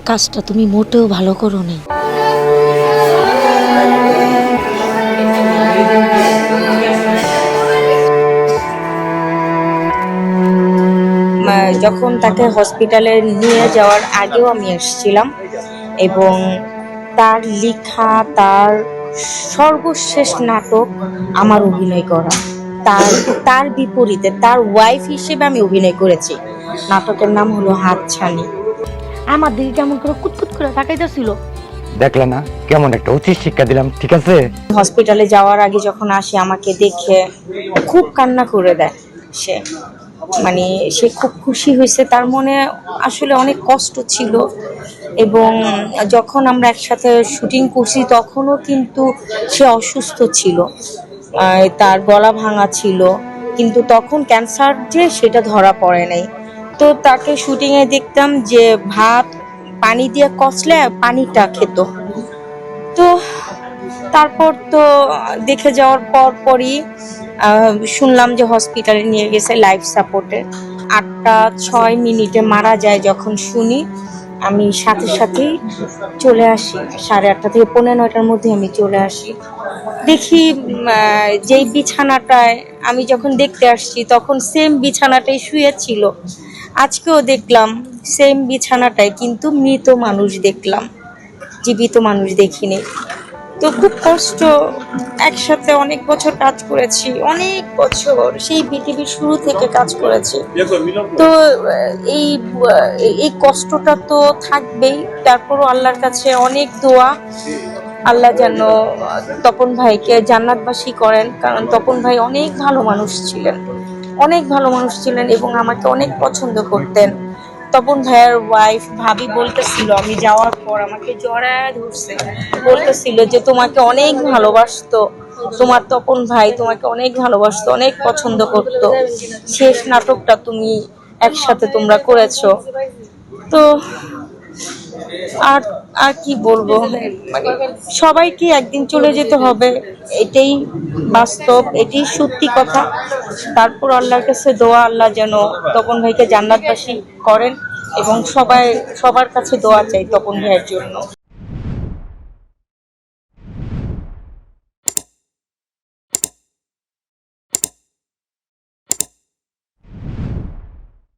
কাজটা তুমি মোটেও ভালো করো নি। যখন তাকে হসপিটালে নিয়ে যাওয়ার আগেও আমি এসেছিলাম এবং তার লেখা, তার সর্বশেষ নাটক আমার অভিনয় করা। তার তার বিপরীতে তার ওয়াইফ হিসেবে আমি অভিনয় করেছি। নাটকের নাম হলো হাতছানি। আমার দিকে কেমন করে কুতকুত করে তাকাইতেছিল। দেখলে না কেমন একটা উচিত শিক্ষা দিলাম, ঠিক আছে? হসপিটালে যাওয়ার আগে যখন আসে আমাকে দেখে খুব কান্না করে দেয় সে। মানে সে খুব খুশি হয়েছে, তার মনে আসলে অনেক কষ্ট ছিল। এবং যখন আমরা একসাথে শুটিং করছি তখনও কিন্তু সে অসুস্থ ছিল, তার গলা ভাঙা ছিল, কিন্তু তখন ক্যান্সার যে সেটা ধরা পড়ে নাই। তো তাকে শুটিংয়ে দেখতাম যে ভাত পানি দিয়ে কষলে পানিটা খেত। তো তারপর তো দেখে যাওয়ার পরই শুনলাম যে হসপিটালে নিয়ে গেছে লাইফ সাপোর্টে। 8টা 6 মিনিটে মারা যায় যখন শুনি, আমি সাথে সাথেই চলে আসি। 8:30 থেকে 9:45-র মধ্যে আমি চলে আসি। দেখি যেই বিছানাটায় আমি যখন দেখতে আসছি তখন সেম বিছানাটাই শুয়েছিল। আজকেও দেখলাম সেম বিছানাটায়, কিন্তু মৃত মানুষ দেখলাম, জীবিত মানুষ দেখিনি। তো খুব কষ্ট। একসাথে অনেক বছর কাজ করেছি, অনেক বছর, সেই পৃথিবীর শুরু থেকে কাজ করেছি। তো এই এই কষ্টটা তো থাকবেই। তারপরও আল্লাহর কাছে অনেক দোয়া, আল্লাহ যেন তপন ভাইকে জান্নাতবাসী করেন। কারণ তপন ভাই অনেক ভালো মানুষ ছিলেন, অনেক ভালো মানুষ ছিলেন এবং আমাকে অনেক পছন্দ করতেন। তপন ভাইয়ের ওয়াইফ ভাবি বলতেছিল, আমি যাওয়ার পর আমাকে জড়ায় ধরছে, বলতেছিল যে তোমাকে অনেক ভালোবাসতো, তোমার তপন ভাই তোমাকে অনেক ভালোবাসতো, অনেক পছন্দ করতো। শেষ নাটকটা তুমি একসাথে তোমরা করেছো। তো আর আর কি বলবো, মানে সবাইকে একদিন চলে যেতে হবে, এটাই বাস্তব, এটাই সত্যি কথা। তারপর আল্লাহর কাছে দোয়া, আল্লাহ যেন তপন ভাইকে জান্নাতবাসী করেন এবং সবার কাছে দোয়া চাই তপন ভাইয়ের জন্য।